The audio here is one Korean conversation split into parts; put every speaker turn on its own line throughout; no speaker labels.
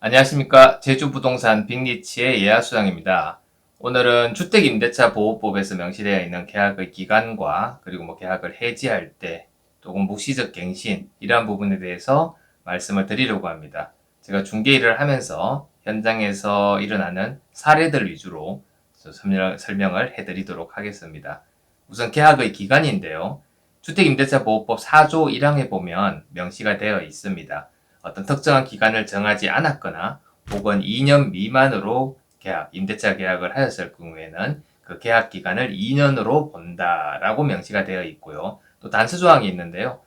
안녕하십니까. 제주부동산 빅리치의 예하수장입니다. 오늘은 주택임대차보호법에서 명시되어 있는 계약의 기간과 그리고 계약을 해지할 때 또는 묵시적 갱신 이러한 부분에 대해서 말씀을 드리려고 합니다. 제가 중개일을 하면서 현장에서 일어나는 사례들 위주로 설명을 해드리도록 하겠습니다. 우선 계약의 기간인데요. 주택임대차보호법 4조 1항에 보면 명시가 되어 있습니다. 어떤 특정한 기간을 정하지 않았거나 혹은 2년 미만으로 임대차 계약을 하였을 경우에는 그 계약 기간을 2년으로 본다라고 명시가 되어 있고요. 또 단수 조항이 있는데요.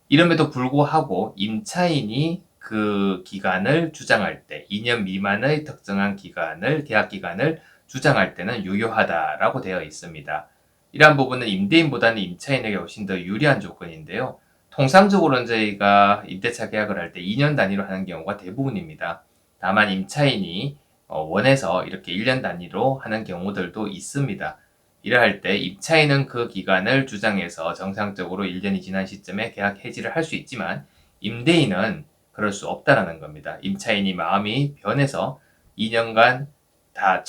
이름에도 불구하고 임차인이 그 기간을 주장할 때 2년 미만의 특정한 계약 기간을 주장할 때는 유효하다라고 되어 있습니다. 이러한 부분은 임대인보다는 임차인에게 훨씬 더 유리한 조건인데요. 통상적으로는 저희가 임대차 계약을 할 때 2년 단위로 하는 경우가 대부분입니다. 다만 임차인이 원해서 이렇게 1년 단위로 하는 경우들도 있습니다. 이러할 때 임차인은 그 기간을 주장해서 정상적으로 1년이 지난 시점에 계약 해지를 할 수 있지만 임대인은 그럴 수 없다라는 겁니다. 임차인이 마음이 변해서 2년간 다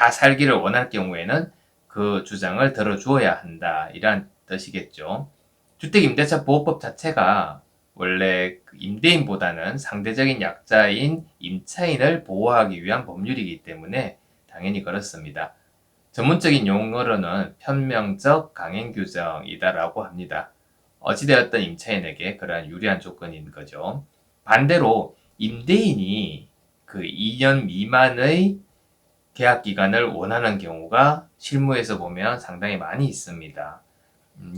살기를 원할 경우에는 그 주장을 들어주어야 한다. 이란 뜻이겠죠. 주택임대차보호법 자체가 원래 임대인보다는 상대적인 약자인 임차인을 보호하기 위한 법률이기 때문에 당연히 그렇습니다. 전문적인 용어로는 편명적 강행규정이다라고 합니다. 어찌되었든 임차인에게 그러한 유리한 조건인 거죠. 반대로 임대인이 그 2년 미만의 계약 기간을 원하는 경우가 실무에서 보면 상당히 많이 있습니다.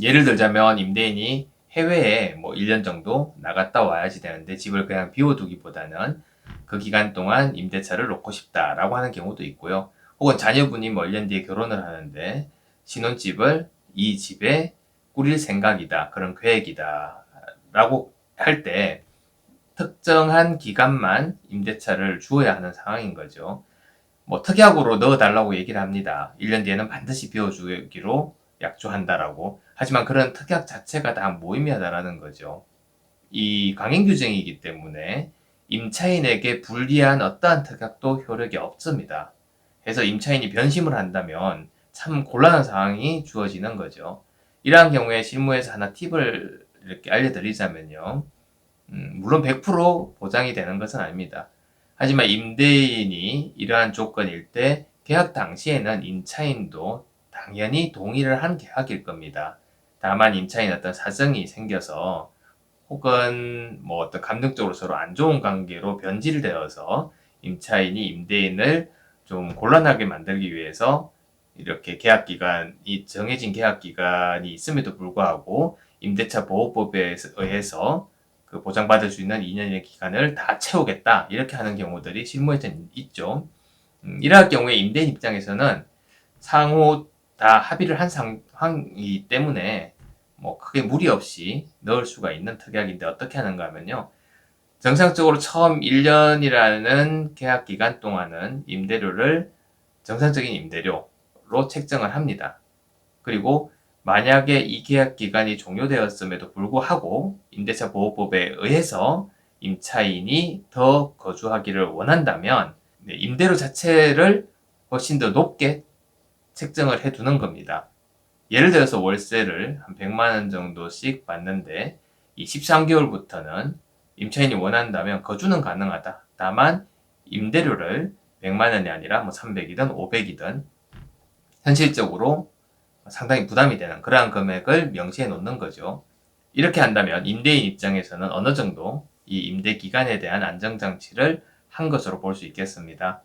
예를 들자면 임대인이 해외에 1년 정도 나갔다 와야지 되는데 집을 그냥 비워두기보다는 그 기간 동안 임대차를 놓고 싶다라고 하는 경우도 있고요. 혹은 자녀분이 1년 뒤에 결혼을 하는데 신혼집을 이 집에 꾸릴 생각이다. 그런 계획이다. 라고 할 때 특정한 기간만 임대차를 주어야 하는 상황인 거죠. 특약으로 넣어달라고 얘기를 합니다. 1년 뒤에는 반드시 비워주기로 약조한다라고. 하지만 그런 특약 자체가 다 무의미하다라는 거죠. 이 강행 규정이기 때문에 임차인에게 불리한 어떠한 특약도 효력이 없습니다. 그래서 임차인이 변심을 한다면 참 곤란한 상황이 주어지는 거죠. 이러한 경우에 실무에서 하나 팁을 이렇게 알려드리자면요. 물론 100% 보장이 되는 것은 아닙니다. 하지만 임대인이 이러한 조건일 때 계약 당시에는 임차인도 당연히 동의를 한 계약일 겁니다. 다만 임차인 어떤 사정이 생겨서 혹은 어떤 감정적으로 서로 안 좋은 관계로 변질되어서 임차인이 임대인을 좀 곤란하게 만들기 위해서 이렇게 정해진 계약 기간이 있음에도 불구하고 임대차 보호법에 의해서 그 보장받을 수 있는 2년의 기간을 다 채우겠다 이렇게 하는 경우들이 실무에서는 있죠. 이러할 경우에 임대인 입장에서는 상호 다 합의를 한 상황이기 때문에 크게 무리 없이 넣을 수가 있는 특약인데 어떻게 하는가 하면요. 정상적으로 처음 1년이라는 계약 기간 동안은 임대료를 정상적인 임대료로 책정을 합니다. 그리고 만약에 이 계약 기간이 종료되었음에도 불구하고 임대차 보호법에 의해서 임차인이 더 거주하기를 원한다면 임대료 자체를 훨씬 더 높게 책정을 해두는 겁니다. 예를 들어서 월세를 한 100만 원 정도씩 받는데 이 13개월부터는 임차인이 원한다면 거주는 가능하다. 다만 임대료를 100만 원이 아니라 300이든 500이든 현실적으로 상당히 부담이 되는 그러한 금액을 명시해 놓는 거죠. 이렇게 한다면 임대인 입장에서는 어느 정도 이 임대 기간에 대한 안정장치를 한 것으로 볼 수 있겠습니다.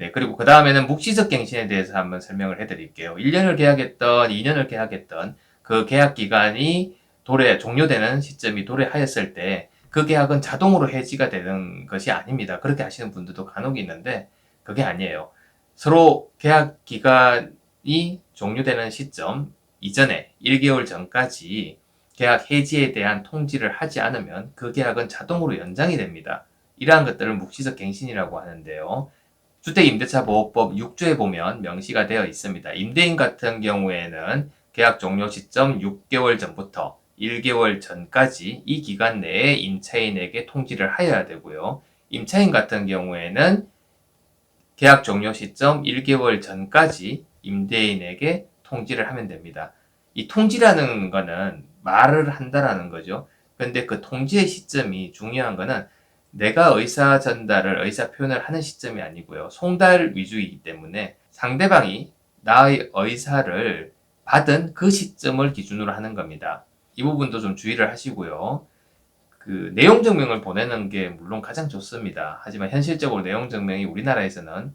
네, 그리고 그 다음에는 묵시적 갱신에 대해서 한번 설명을 해드릴게요. 1년을 계약했던, 2년을 계약했던 그 계약 기간이 종료되는 시점이 도래하였을 때 그 계약은 자동으로 해지가 되는 것이 아닙니다. 그렇게 하시는 분들도 간혹 있는데 그게 아니에요. 서로 계약 기간이 종료되는 시점 이전에 1개월 전까지 계약 해지에 대한 통지를 하지 않으면 그 계약은 자동으로 연장이 됩니다. 이러한 것들을 묵시적 갱신이라고 하는데요. 주택임대차보호법 6조에 보면 명시가 되어 있습니다. 임대인 같은 경우에는 계약 종료 시점 6개월 전부터 1개월 전까지 이 기간 내에 임차인에게 통지를 하여야 되고요. 임차인 같은 경우에는 계약 종료 시점 1개월 전까지 임대인에게 통지를 하면 됩니다. 이 통지라는 거는 말을 한다라는 거죠. 근데 그 통지의 시점이 중요한 거는 내가 의사 전달을, 의사 표현을 하는 시점이 아니고요. 송달 위주이기 때문에 상대방이 나의 의사를 받은 그 시점을 기준으로 하는 겁니다. 이 부분도 좀 주의를 하시고요. 그 내용 증명을 보내는 게 물론 가장 좋습니다. 하지만 현실적으로 내용 증명이 우리나라에서는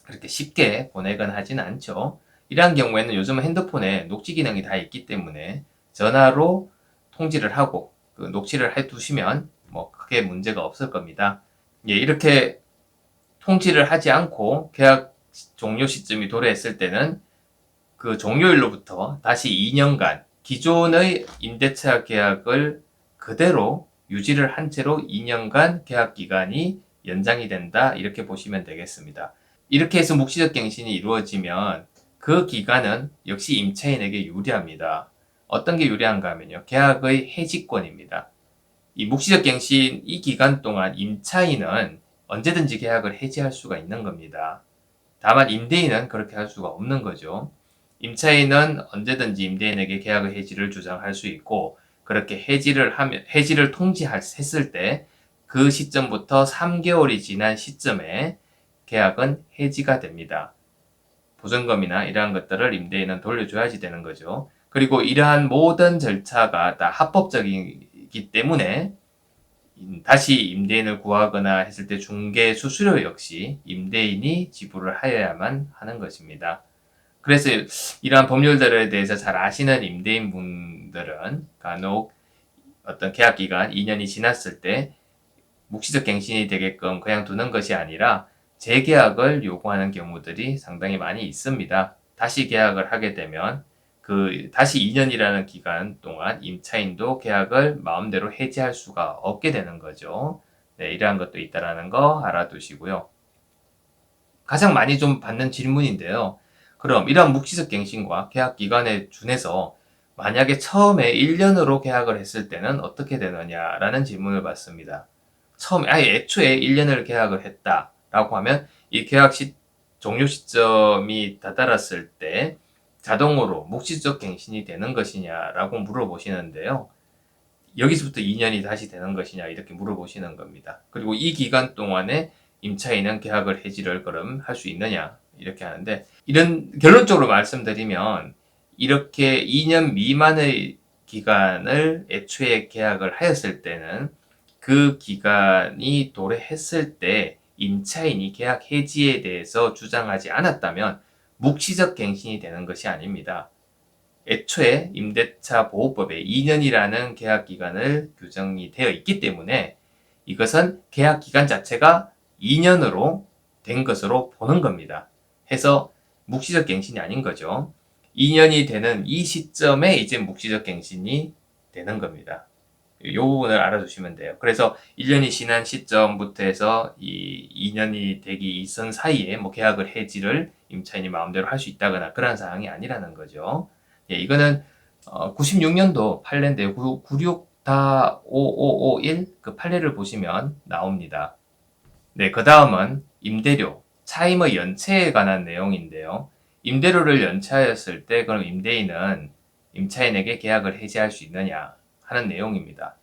그렇게 쉽게 보내거나 하지는 않죠. 이러한 경우에는 요즘은 핸드폰에 녹취 기능이 다 있기 때문에 전화로 통지를 하고 그 녹취를 해 두시면 뭐 크게 문제가 없을 겁니다. 예, 이렇게 통지를 하지 않고 계약 종료 시점이 도래했을 때는 그 종료일로부터 다시 2년간 기존의 임대차 계약을 그대로 유지를 한 채로 2년간 계약 기간이 연장이 된다. 이렇게 보시면 되겠습니다. 이렇게 해서 묵시적 갱신이 이루어지면 그 기간은 역시 임차인에게 유리합니다. 어떤 게 유리한가 하면요. 계약의 해지권입니다. 이 묵시적 갱신 이 기간 동안 임차인은 언제든지 계약을 해지할 수가 있는 겁니다. 다만 임대인은 그렇게 할 수가 없는 거죠. 임차인은 언제든지 임대인에게 계약의 해지를 주장할 수 있고 그렇게 해지를 통지했을 때 그 시점부터 3개월이 지난 시점에 계약은 해지가 됩니다. 보증금이나 이러한 것들을 임대인은 돌려줘야지 되는 거죠. 그리고 이러한 모든 절차가 다 합법적이기 때문에 다시 임대인을 구하거나 했을 때 중개 수수료 역시 임대인이 지불을 하여야만 하는 것입니다. 그래서 이러한 법률들에 대해서 잘 아시는 임대인 분들은 간혹 어떤 계약 기간 2년이 지났을 때 묵시적 갱신이 되게끔 그냥 두는 것이 아니라 재계약을 요구하는 경우들이 상당히 많이 있습니다. 다시 계약을 하게 되면 그 다시 2년이라는 기간 동안 임차인도 계약을 마음대로 해지할 수가 없게 되는 거죠. 네, 이러한 것도 있다라는 거 알아두시고요. 가장 많이 좀 받는 질문인데요. 그럼 이러한 묵시적 갱신과 계약 기간에 준해서 만약에 처음에 1년으로 계약을 했을 때는 어떻게 되느냐라는 질문을 받습니다. 처음에 아예 애초에 1년을 계약을 했다라고 하면 이 계약 종료 시점이 다다랐을 때 자동으로 묵시적 갱신이 되는 것이냐라고 물어보시는데요. 여기서부터 2년이 다시 되는 것이냐 이렇게 물어보시는 겁니다. 그리고 이 기간 동안에 임차인은 계약을 해지를 그럼 할 수 있느냐 이렇게 하는데 이런 결론적으로 말씀드리면 이렇게 2년 미만의 기간을 애초에 계약을 하였을 때는 그 기간이 도래했을 때 임차인이 계약 해지에 대해서 주장하지 않았다면 묵시적 갱신이 되는 것이 아닙니다. 애초에 임대차 보호법에 2년이라는 계약 기간을 규정이 되어 있기 때문에 이것은 계약 기간 자체가 2년으로 된 것으로 보는 겁니다. 해서 묵시적 갱신이 아닌 거죠. 2년이 되는 이 시점에 이제 묵시적 갱신이 되는 겁니다. 이 부분을 알아두시면 돼요. 그래서 1년이 지난 시점부터 해서 이 2년이 되기 이전 사이에 뭐 계약을 해지를 임차인이 마음대로 할 수 있다거나 그런 사항이 아니라는 거죠. 예, 이거는 96년도 판례인데요. 96-5551 그 판례를 보시면 나옵니다. 네, 그 다음은 임대료, 차임의 연체에 관한 내용인데요. 임대료를 연체하였을 때 그럼 임대인은 임차인에게 계약을 해지할 수 있느냐 하는 내용입니다.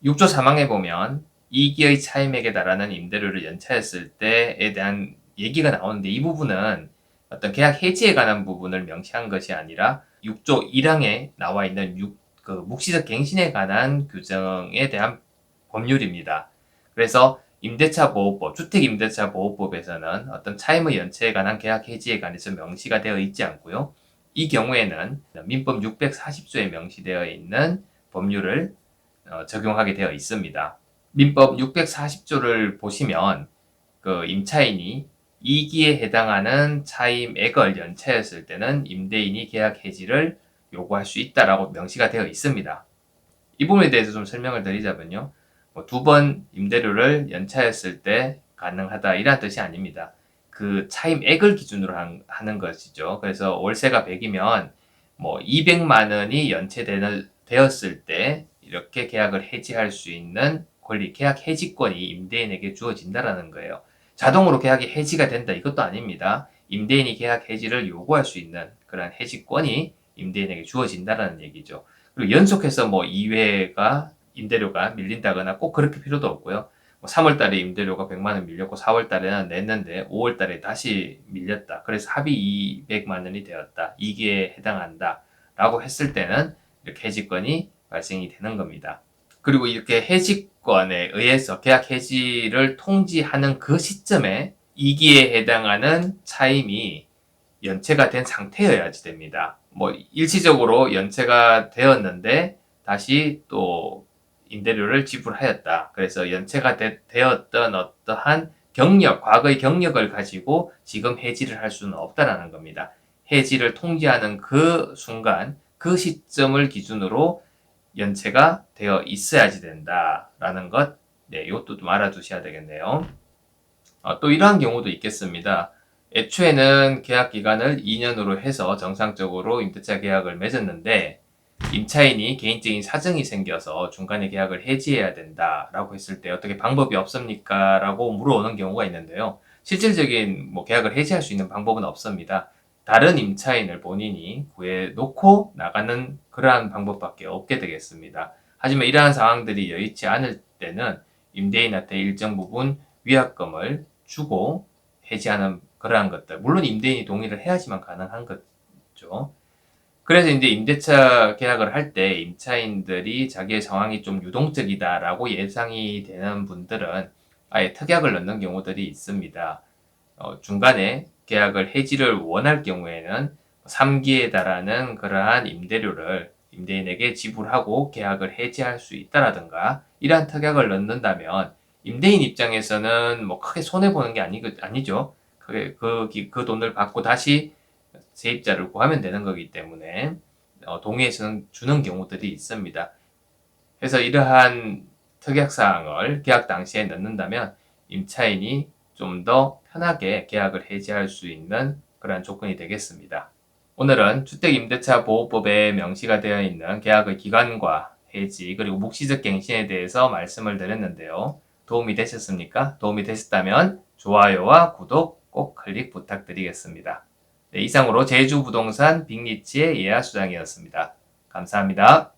6조 3항에 보면 이기의 차임액에 달하는 임대료를 연체했을 때에 대한 얘기가 나오는데 이 부분은 어떤 계약 해지에 관한 부분을 명시한 것이 아니라 6조 1항에 나와 있는 그 묵시적 갱신에 관한 규정에 대한 법률입니다. 그래서 임대차 보호법, 주택임대차 보호법에서는 어떤 차임의 연체에 관한 계약 해지에 관해서 명시가 되어 있지 않고요. 이 경우에는 민법 640조에 명시되어 있는 법률을 적용하게 되어 있습니다. 민법 640조를 보시면 그 임차인이 2기에 해당하는 차임액을 연체했을 때는 임대인이 계약 해지를 요구할 수 있다라고 명시가 되어 있습니다. 이 부분에 대해서 좀 설명을 드리자면요. 두 번 임대료를 연차했을 때 가능하다 이런 뜻이 아닙니다. 그 차임액을 기준으로 하는 것이죠. 그래서 월세가 100이면 뭐 200만 원이 연체되었을 때 이렇게 계약을 해지할 수 있는 권리, 계약 해지권이 임대인에게 주어진다라는 거예요. 자동으로 계약이 해지가 된다 이것도 아닙니다. 임대인이 계약 해지를 요구할 수 있는 그런 해지권이 임대인에게 주어진다라는 얘기죠. 그리고 연속해서 뭐 2회가 임대료가 밀린다거나 꼭 그렇게 필요도 없고요. 3월 달에 임대료가 100만 원 밀렸고 4월 달에는 냈는데 5월 달에 다시 밀렸다. 그래서 합의 200만 원이 되었다. 이게 해당한다. 라고 했을 때는 이렇게 해지권이 발생이 되는 겁니다. 그리고 이렇게 해지권에 의해서 계약 해지를 통지하는 그 시점에 이기에 해당하는 차임이 연체가 된 상태여야지 됩니다. 뭐 일시적으로 연체가 되었는데 다시 또 임대료를 지불하였다. 그래서 연체가 되었던 어떠한 경력, 과거의 경력을 가지고 지금 해지를 할 수는 없다라는 겁니다. 해지를 통지하는 그 순간, 그 시점을 기준으로 연체가 되어 있어야지 된다라는 것, 네, 이것도 좀 알아두셔야 되겠네요. 또 이러한 경우도 있겠습니다. 애초에는 계약 기간을 2년으로 해서 정상적으로 임대차 계약을 맺었는데 임차인이 개인적인 사정이 생겨서 중간에 계약을 해지해야 된다라고 했을 때 어떻게 방법이 없습니까? 라고 물어오는 경우가 있는데요. 실질적인 뭐 계약을 해지할 수 있는 방법은 없습니다. 다른 임차인을 본인이 구해놓고 나가는 그러한 방법밖에 없게 되겠습니다. 하지만 이러한 상황들이 여의치 않을 때는 임대인한테 일정 부분 위약금을 주고 해지하는 그러한 것들. 물론 임대인이 동의를 해야지만 가능한 거죠. 그래서 이제 임대차 계약을 할 때 임차인들이 자기의 상황이 좀 유동적이다라고 예상이 되는 분들은 아예 특약을 넣는 경우들이 있습니다. 중간에 계약을 해지를 원할 경우에는 3기에 달하는 그러한 임대료를 임대인에게 지불하고 계약을 해지할 수 있다라든가 이러한 특약을 넣는다면 임대인 입장에서는 뭐 크게 손해보는 게 아니죠. 크게 그 돈을 받고 다시 세입자를 구하면 되는 거기 때문에 동의해서 주는 경우들이 있습니다. 그래서 이러한 특약사항을 계약 당시에 넣는다면 임차인이 좀 더 편하게 계약을 해지할 수 있는 그러한 조건이 되겠습니다. 오늘은 주택임대차보호법에 명시가 되어 있는 계약의 기간과 해지 그리고 묵시적 갱신에 대해서 말씀을 드렸는데요. 도움이 되셨습니까? 도움이 되셨다면 좋아요와 구독 꼭 클릭 부탁드리겠습니다. 네, 이상으로 제주부동산 빅리치의 예아수장이었습니다. 감사합니다.